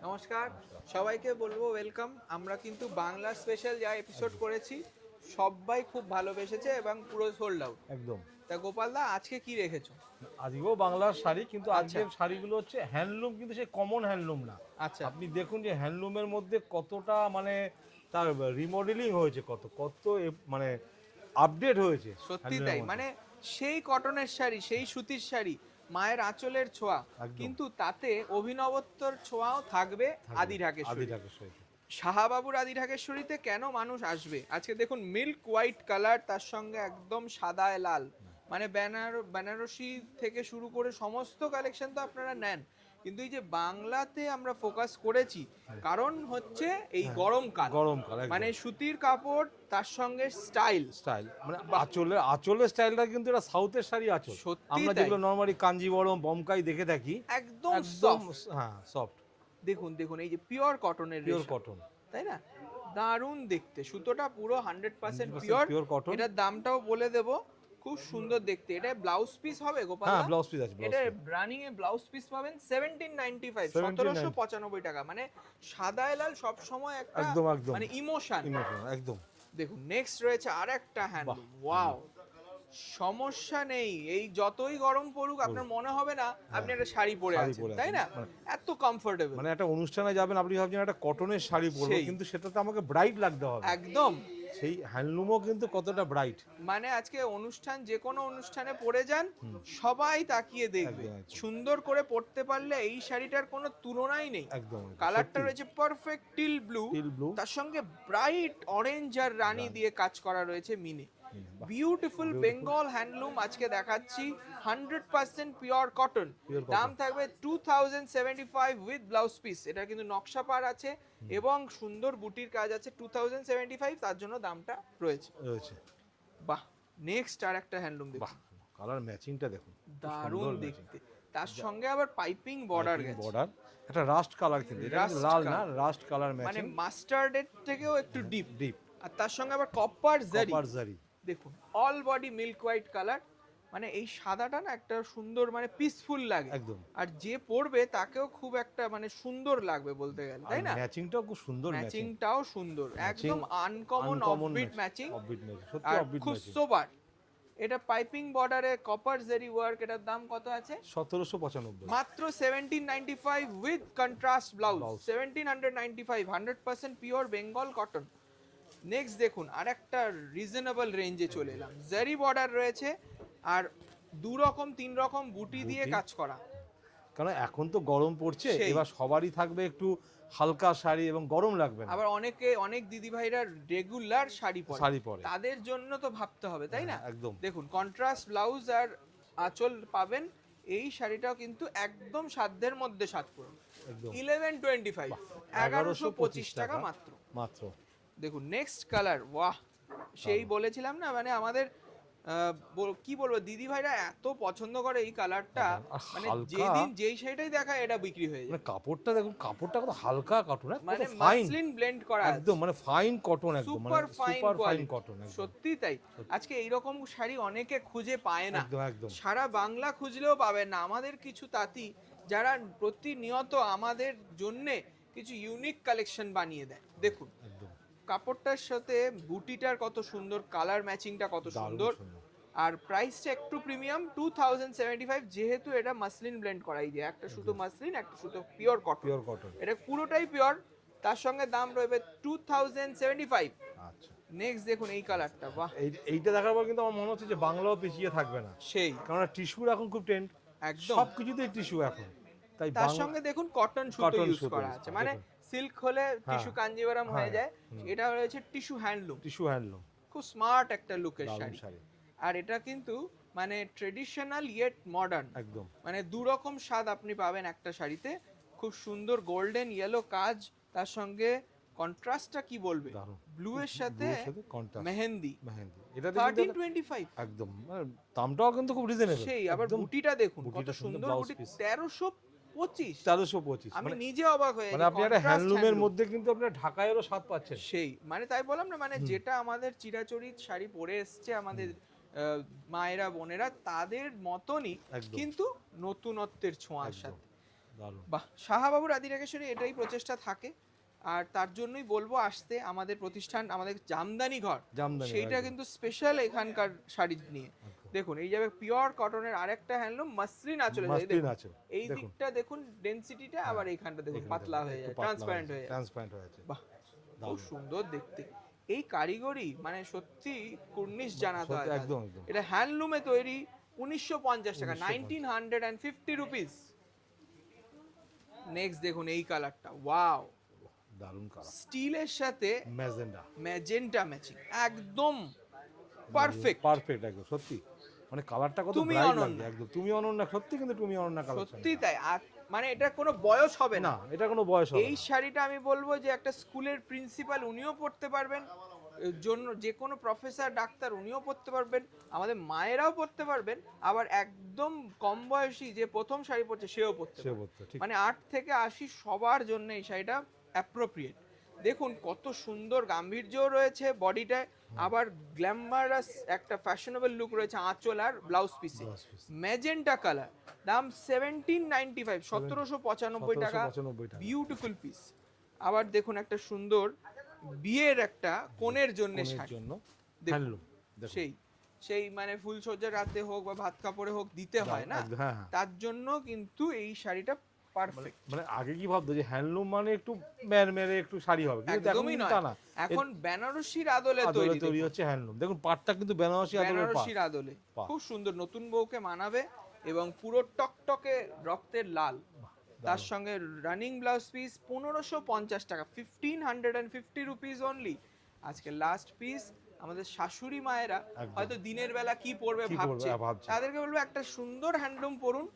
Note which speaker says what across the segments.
Speaker 1: নমস্কার, সবাইকে বলবো ওয়েলকাম। আমরা কিন্তু বাংলা স্পেশাল যা এপিসোড করেছি সবাই খুব ভালোবেসেছে এবং পুরো সোল্ড আউট।
Speaker 2: একদম।
Speaker 1: তা গোপালদা আজকে কি রেখেছো?
Speaker 2: আজকেও বাংলার শাড়ি, কিন্তু
Speaker 1: আচ্ছা
Speaker 2: আজকের শাড়িগুলো হচ্ছে হ্যান্ডলুম, কিন্তু সেই কমন হ্যান্ডলুম না।
Speaker 1: আচ্ছা,
Speaker 2: আপনি দেখুন যে হ্যান্ডলুমের মধ্যে কতটা মানে তার রিমডেলিং হয়েছে, কত কত মানে আপডেট হয়েছে
Speaker 1: সত্যি
Speaker 2: হ্যান্ডলুমের
Speaker 1: তাই।
Speaker 2: মধ্যে।
Speaker 1: মানে সেই কটনের শাড়ি, সেই সুতির শাড়ি, মায়ের আঁচলের ছোঁয়া,
Speaker 2: একদম।
Speaker 1: কিন্তু তাতে অভিনবত্বর ছোঁয়াও থাকবে। আদি
Speaker 2: আদি
Speaker 1: ঢাকেশ্বরী,
Speaker 2: ঢাকেশ্বরী।
Speaker 1: শাহাবাবুর আদি ঢাকেশ্বরীতে কেন মানুষ আসবে? আজকে দেখুন মিল্ক হোয়াইট কালার, তার সঙ্গে একদম সাদায় লাল, মানে বেনারসি থেকে শুরু করে সমস্ত কালেকশন তো আপনারা নেন, কিন্তু এই যে বাংলাতে আমরা ফোকাস করেছি কারণ হচ্ছে এই
Speaker 2: হ্যাঁ,
Speaker 1: গরমকাল।
Speaker 2: গরমকাল একদম।
Speaker 1: মানে সুতির কাপড়, তার সঙ্গে স্টাইল।
Speaker 2: স্টাইল মানে
Speaker 1: বাহ।
Speaker 2: আঁচলের স্টাইলটা কিন্তু এটা সাউথের শাড়ি আঁচল।
Speaker 1: সত্যি
Speaker 2: আমরা
Speaker 1: তাই,
Speaker 2: যেগুলো নর্মালি কাঞ্জিবরম বমকাই দেখে থাকি,
Speaker 1: একদম
Speaker 2: একদম
Speaker 1: সফট।
Speaker 2: হ্যাঁ সফট,
Speaker 1: দেখুন দেখুন এই যে পিওর কটনের
Speaker 2: পিওর
Speaker 1: রেশম,
Speaker 2: কটন।
Speaker 1: তাই না? দারুণ দেখতে, সুতোটা পুরো 100% পিওর।
Speaker 2: Pure cotton.
Speaker 1: এটার দামটাও বলে দেব, খুব সুন্দর দেখতে। এটা ব্লাউজ পিস হবে গোপাল
Speaker 2: হ্যাঁ,
Speaker 1: দা?
Speaker 2: ব্লাউজ পিস আছে, ব্লাউজ
Speaker 1: এটা
Speaker 2: পিস।
Speaker 1: রানিং এ ব্লাউজ পিস পাবেন 1795,
Speaker 2: 1790
Speaker 1: 1795 টাকা। মানে সাদায় লাল সব সময় একটা
Speaker 2: একদম একদম
Speaker 1: মানে ইমোশন।
Speaker 2: ইমোশনাল একদম।
Speaker 1: দেখুন নেক্সট রয়েছে আরেকটা
Speaker 2: বাহ,
Speaker 1: হ্যান্ডলুম, ওয়াও। সমস্যা নেই, এই যতই গরম পড়ুক আপনার মনে হবে না আপনি
Speaker 2: হ্যাঁ,
Speaker 1: একটা শাড়ি পরে
Speaker 2: শাড়ি
Speaker 1: আছেন,
Speaker 2: পরে
Speaker 1: তাই
Speaker 2: আছেন।
Speaker 1: না? এত কমফোর্টেবল।
Speaker 2: মানে একটা অনুষ্ঠানে যাবেন, আপনি ভাবছেন একটা কটনের শাড়ি পরবো,
Speaker 1: সেই
Speaker 2: কিন্তু সেটাতে আমাকে ব্রাইট লাগতে হবে।
Speaker 1: একদম।
Speaker 2: সেই হ্যান্ডলুমও কিন্তু কতটা ব্রাইট।
Speaker 1: মানে আজকে অনুষ্ঠান, যে কোনো অনুষ্ঠানে পরে যান, সবাই তাকিয়ে দেখবে।
Speaker 2: একদম একদম
Speaker 1: সুন্দর করে পরতে পারলে এই শাড়িটার কোনো তুলনাই নেই।
Speaker 2: একদম
Speaker 1: কালারটা
Speaker 2: সত্যি।
Speaker 1: রয়েছে perfect teal blue,
Speaker 2: teal blue.
Speaker 1: তার সঙ্গে ব্রাইট অরেঞ্জ আর রানী দিয়ে কাজ করা রয়েছে মিনে। বিউটিফুল বেঙ্গল হ্যান্ডলুম আজকে দেখাচ্ছি, 100% পিওর কটন।
Speaker 2: পিওর
Speaker 1: দাম
Speaker 2: কটন।
Speaker 1: থাকবে 2075 উইথ ব্লাউজ পিস। এটা কিন্তু নকশা পার আছে এবং সুন্দর বুটির কাজ আছে। 2075, তার জন্য দামটা রয়েছে।
Speaker 2: রয়েছে।
Speaker 1: বাহ। নেক্সট আর একটা হ্যান্ডলুম
Speaker 2: বাহ,
Speaker 1: দেখুন,
Speaker 2: কালার ম্যাচিংটা দেখুন, খুব
Speaker 1: দারুণ
Speaker 2: সুন্দর ম্যাচিং।
Speaker 1: দেখতে। তার সঙ্গে আবার পাইপিং বর্ডার গেছে,
Speaker 2: বর্ডার, একটা রাস্ট কালার, কিন্তু এটা কিন্তু
Speaker 1: রাস্ট
Speaker 2: লাল না,
Speaker 1: কালার,
Speaker 2: রাস্ট কালার
Speaker 1: মানে
Speaker 2: ম্যাচিং।
Speaker 1: মাস্টার্ডের থেকেও একটু ডিপ।
Speaker 2: ডিপ
Speaker 1: আর তার সঙ্গে আবার কপার জারি।
Speaker 2: কপার জারি।
Speaker 1: দেখুন all body milk white colour, মানে এই সাদাটা না একটা সুন্দর, মানে পিসফুল লাগে।
Speaker 2: একদম।
Speaker 1: আর যে পরবে তাকেও খুব একটা মানে সুন্দর লাগবে বলতে গেলে,
Speaker 2: আর
Speaker 1: তাই না?
Speaker 2: ম্যাচিংটাও খুব সুন্দর, ম্যাচিং।
Speaker 1: ম্যাচিংটাও সুন্দর, একদম uncommon offbeat matching.
Speaker 2: Offbeat matching, সত্যি
Speaker 1: আর
Speaker 2: অফবিট
Speaker 1: খুব
Speaker 2: ম্যাচিং।
Speaker 1: সোবার। এটা পাইপিং বর্ডারে কপার জেরি ওয়ার্ক। এটার দাম কত আছে?
Speaker 2: 1795।
Speaker 1: মাত্র 1795 with contrast blouse.
Speaker 2: Blouse.
Speaker 1: 1795, 100% pure Bengal cotton. Next দেখুন আরেকটা রিজনেবল রেঞ্জে চলে এলাম। জারি বর্ডার রয়েছে আর দু রকম তিন রকম বুটি দিয়ে
Speaker 2: বুটি।
Speaker 1: কাজ করা।
Speaker 2: কারণ এখন তো গরম পড়ছে,
Speaker 1: সেই।
Speaker 2: এবার সবারই থাকবে একটু হালকা শাড়ি এবং গরম লাগবে না।
Speaker 1: আবার অনেক দিদি ভাইরা রেগুলার শাড়ি পরে,
Speaker 2: শাড়ি পরে।
Speaker 1: তাদের জন্য তো ভাবতে হবে, তাই না?
Speaker 2: হ্যাঁ, একদম।
Speaker 1: দেখুন কন্ট্রাস্ট ব্লাউজ আর আঁচল পাবেন। এই শাড়িটাও কিন্তু একদম সাধ্যের মধ্যে সাতপুরন।
Speaker 2: একদম
Speaker 1: 1125, 1125 টাকা মাত্র।
Speaker 2: মাত্র।
Speaker 1: দেখুন নেক্সট কালার, ওয়াহ। সেই বলেছিলাম না, মানে আমাদের কি বলবো, দিদি ভাইরা এত পছন্দ করে এই কালারটা।
Speaker 2: আর
Speaker 1: মানে
Speaker 2: হালকা,
Speaker 1: যেদিন যেই শাড়িটাই দেখায় এটা বিক্রি হয়ে
Speaker 2: মানে
Speaker 1: যায়।
Speaker 2: কাপড়টা দেখুন, কাপড়টা কত হালকা কটন,
Speaker 1: মানে
Speaker 2: কত ফাইন,
Speaker 1: মাসলিন ব্লেন্ড করা আছে,
Speaker 2: একদম মানে ফাইন কটন, একদম মানে
Speaker 1: super fine
Speaker 2: super fine
Speaker 1: quality.
Speaker 2: Cotton, একদম
Speaker 1: সত্যি তাই। আজকে এইরকম শাড়ি অনেকে খুঁজে পায় না,
Speaker 2: একদম একদম
Speaker 1: সারা বাংলা খুঁজলেও পাবেন না। আমাদের কিছু তাঁতি যারা প্রতিনিয়ত আমাদের জন্যে কিছু ইউনিক কালেকশন বানিয়ে দেয়। দেখুন
Speaker 2: একদম
Speaker 1: কাপড়টার সাথে বুটিটার কত সুন্দর, কালার ম্যাচিংটা কত
Speaker 2: দারুণ
Speaker 1: সুন্দর।
Speaker 2: সুন্দর।
Speaker 1: আর প্রাইসটা একটু প্রিমিয়াম, 2075, যেহেতু এটা মাসলিন ব্লেন্ড করা। এই যে একটা সুতো মাসলিন, একটা সুতো পিওর কটন,
Speaker 2: পিওর কটন।
Speaker 1: এটা পুরোটাই পিওর। তার সঙ্গে দাম রয়েছে 2075।
Speaker 2: আচ্ছা,
Speaker 1: নেক্সট দেখুন এই কালারটা, বাহ।
Speaker 2: এইটা দেখার পর কিন্তু আমার মনে হচ্ছে যে বাংলাও পিছিয়ে থাকবে না,
Speaker 1: সেই
Speaker 2: কারণ টিস্যুর এখন খুব ট্রেন্ড,
Speaker 1: একদম।
Speaker 2: সব কিছুতেই টিস্যু এখন। তাই
Speaker 1: তার সঙ্গে দেখুন কটন সুতো
Speaker 2: কটন
Speaker 1: ইউজ
Speaker 2: সুতো
Speaker 1: করা
Speaker 2: use
Speaker 1: আছে,
Speaker 2: করা,
Speaker 1: মানে
Speaker 2: দেখুন।
Speaker 1: সিল্ক হলে টিস্যু কাঞ্জিভারাম হয়ে
Speaker 2: হ্যাঁ,
Speaker 1: যায়। এটা রয়েছে টিস্যু হ্যান্ডলুম,
Speaker 2: টিস্যু হ্যান্ডলুম।
Speaker 1: খুব স্মার্ট একটা লুকের
Speaker 2: দারুণ
Speaker 1: শাড়ি।
Speaker 2: শাড়ি।
Speaker 1: আর এটা কিন্তু মানে ট্রেডিশনাল ইয়েট মডার্ন,
Speaker 2: একদম
Speaker 1: মানে দু রকম স্বাদ আপনি পাবেন একটা শাড়িতে। খুব সুন্দর গোল্ডেন ইয়েলো কাজ, তার সঙ্গে কন্ট্রাস্টটা কি বলবে,
Speaker 2: দারুণ।
Speaker 1: ব্লু এর সাথে
Speaker 2: Blue এর সাথে contrast।
Speaker 1: মেহেন্দি।
Speaker 2: মেহেন্দি। এটা
Speaker 1: 1325,
Speaker 2: একদম মানে দামটাও কিন্তু খুব রিজনেবল।
Speaker 1: সেই। আবার বুটিটা দেখুন কত
Speaker 2: বুটিটা
Speaker 1: সুন্দর,
Speaker 2: ব্লাউজ
Speaker 1: বুটি
Speaker 2: পিস
Speaker 1: 1325।
Speaker 2: 1325।
Speaker 1: আমি
Speaker 2: মানে
Speaker 1: নিজে অবাক হয়ে
Speaker 2: মানে আপনি একটা হ্যান্ডলুমের মধ্যে কিন্তু আপনার ঢাকায়েরও স্বাদ পাচ্ছেন।
Speaker 1: সেই। মানে তাই বললাম না, মানে যেটা আমাদের চিরাচরিত শাড়ি পরে এসছে আমাদের মায়েরা বোনেরা, তাদের মতনই
Speaker 2: একদম
Speaker 1: কিন্তু নতুনত্বের ছোঁয়ার
Speaker 2: একদম
Speaker 1: সাথে।
Speaker 2: দারুণ।
Speaker 1: বাহ, সাহাবাবুর আদি ঢাকেশ্বরী এটাই প্রচেষ্টা থাকে। আর তার জন্যই বলবো আসতে আমাদের প্রতিষ্ঠান, আমাদের জামদানি ঘর,
Speaker 2: জামদানি,
Speaker 1: সেইটা
Speaker 2: একদম।
Speaker 1: কিন্তু স্পেশাল এখানকার শাড়ি নিয়ে। দেখুন এই যাবে পিওর কটনের আরেকটা হ্যান্ডলুম মাসলিন আঁচলে যায়,
Speaker 2: মাসলিন
Speaker 1: দেখুন
Speaker 2: আঁচল,
Speaker 1: এই
Speaker 2: দেখুন।
Speaker 1: দিকটা দেখুন ডেনসিটিটা, আবার এইখানটা দেখুন
Speaker 2: এখানে
Speaker 1: পাতলা
Speaker 2: দেখুন,
Speaker 1: হয়ে
Speaker 2: একটু
Speaker 1: যায়,
Speaker 2: পাতলা
Speaker 1: ট্রান্সপারেন্ট হয়ে যায়।
Speaker 2: ট্রান্সপারেন্ট হয়ে আছে।
Speaker 1: বাহ, খুব
Speaker 2: দারুণ।
Speaker 1: সুন্দর দেখতে। এই কারিগরি মানে সত্যি কুর্নিশ জানাতে হয়
Speaker 2: সত্যি,
Speaker 1: তাদের।
Speaker 2: একদম, একদম।
Speaker 1: এটা হ্যান্ডলুমে তৈরি, 1950 টাকা,
Speaker 2: 1950
Speaker 1: 1950 রুপিস। নেক্সট দেখুন এই কালারটা, ওয়াও,
Speaker 2: দারুণ কালার,
Speaker 1: স্টিলের সাথে
Speaker 2: ম্যাজেন্ডা,
Speaker 1: ম্যাজেন্টা ম্যাচিং, একদম পারফেক্ট।
Speaker 2: পারফেক্ট একদম, সত্যি মানে কালারটা কত
Speaker 1: তুমি
Speaker 2: ব্রাইট
Speaker 1: অনন্যা।
Speaker 2: লাগছে একদম। তুমি অনন্যা, সত্যি কিন্তু তুমি অনন্যা কালেকশন।
Speaker 1: সত্যি তাই। আর মানে এটা কোনো বয়স হবে না।
Speaker 2: না, এটা কোনো বয়স হবে
Speaker 1: এই
Speaker 2: না।
Speaker 1: শাড়িটা আমি বলবো যে একটা স্কুলের প্রিন্সিপাল উনিও পড়তে পারবেন, এর জন্য যে কোনো প্রফেসর ডাক্তার উনিও পড়তে পারবেন, আমাদের মায়েরাও পড়তে পারবেন, আবার একদম কম বয়সী যে প্রথম শাড়ি পরছে সেও পড়তে
Speaker 2: সে
Speaker 1: পারবে।
Speaker 2: বলতো ঠিক।
Speaker 1: মানে 8 থেকে 80 সবার জন্য এই শাড়িটা অ্যাপ্রোপ্রিয়েট। দেখুন কত সুন্দর গাম্ভীর্যও রয়েছে বডিটায়, আবার গ্ল্যামারাস একটা ফ্যাশনেবল লুক রয়েছে আঁচল আর ব্লাউজ পিসে।
Speaker 2: Blouse piece।
Speaker 1: ম্যাজেন্টা কালার, দাম 1795, 1795 টাকা,
Speaker 2: 1795 টাকা।
Speaker 1: Beautiful piece. আবার দেখুন একটা সুন্দর বিয়ের একটা কোণের জন্য
Speaker 2: কোণের
Speaker 1: শাড়ি,
Speaker 2: জন্য
Speaker 1: দেখুন
Speaker 2: হ্যান্ডলুম, দেখুন।
Speaker 1: সেই সেই মানে ফুলসজ্জার রাতে হোক বা ভাত কাপড়ে হোক দিতে হয় না,
Speaker 2: একদম, হ্যাঁ, হ্যাঁ।
Speaker 1: তার জন্য কিন্তু এই শাড়িটা পারফেক্ট।
Speaker 2: মানে আগে কি ভাবতো যে হ্যান্ডলুম মানে একটু মেরে একটু শাড়ি হবে, কিন্তু এখন
Speaker 1: একদমই
Speaker 2: কিন্তু
Speaker 1: নয়,
Speaker 2: তা না।
Speaker 1: এখন বেনারসির আদলে
Speaker 2: আদলে
Speaker 1: তৈরি,
Speaker 2: তৈরি
Speaker 1: দেখুন।
Speaker 2: হচ্ছে হ্যান্ডলুম। দেখুন পাটটা কিন্তু বেনারসি আদলের পাট।
Speaker 1: বেনারসির আদলে
Speaker 2: বাহ।
Speaker 1: খুব সুন্দর, নতুন বউকে মানাবে, এবং পুরো টকটকে রক্তের লাল, তার সঙ্গে রানিং ব্লাউজ পিস 1550 টাকা, 1550 রুপিস অনলি। আজকে লাস্ট পিস। আমাদের শাশুড়ি মায়েরা
Speaker 2: একদম।
Speaker 1: হয়তো দিনের বেলা কি পরবে
Speaker 2: কি পরবে,
Speaker 1: ভাবছে,
Speaker 2: ভাবছে।
Speaker 1: তাদেরকে বলবো একটা সুন্দর হ্যান্ডলুম পরুন,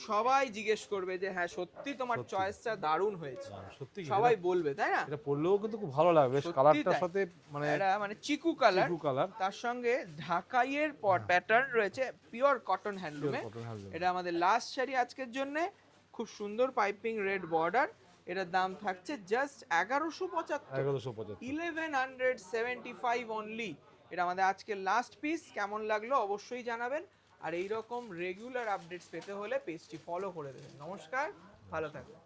Speaker 1: সবাই জিজ্ঞেস করবে যে হ্যাঁ সত্যি তোমার
Speaker 2: সত্যি।
Speaker 1: চয়েসটা দারুণ হয়েছে,
Speaker 2: সত্যি কি,
Speaker 1: সবাই
Speaker 2: এটা-
Speaker 1: বলবে, তাই না?
Speaker 2: এটা পরলেও কিন্তু খুব ভালো লাগবে, বেশ
Speaker 1: সত্যি
Speaker 2: কালারটার
Speaker 1: তাই।
Speaker 2: সাথে মানে
Speaker 1: এটা মানে চিকু কালার,
Speaker 2: চিকু কালার,
Speaker 1: তার সঙ্গে ঢাকাইয়ের প্যাটার্ন রয়েছে পিওর কটন হ্যান্ডলুমে।
Speaker 2: Cotton handloom.
Speaker 1: এটা আমাদের লাস্ট শাড়ি আজকের জন্য, খুব সুন্দর পাইপিং রেড বর্ডার। এটার দাম থাকছে জাস্ট 1175,
Speaker 2: 1175।
Speaker 1: 1175 অনলি। এটা আমাদের আজকের লাস্ট পিস। কেমন লাগলো অবশ্যই জানাবেন, আর এইরকম রেগুলার আপডেটস পেতে হলে পেজটি ফলো করে দেবেন। নমস্কার, ভালো থাকবেন।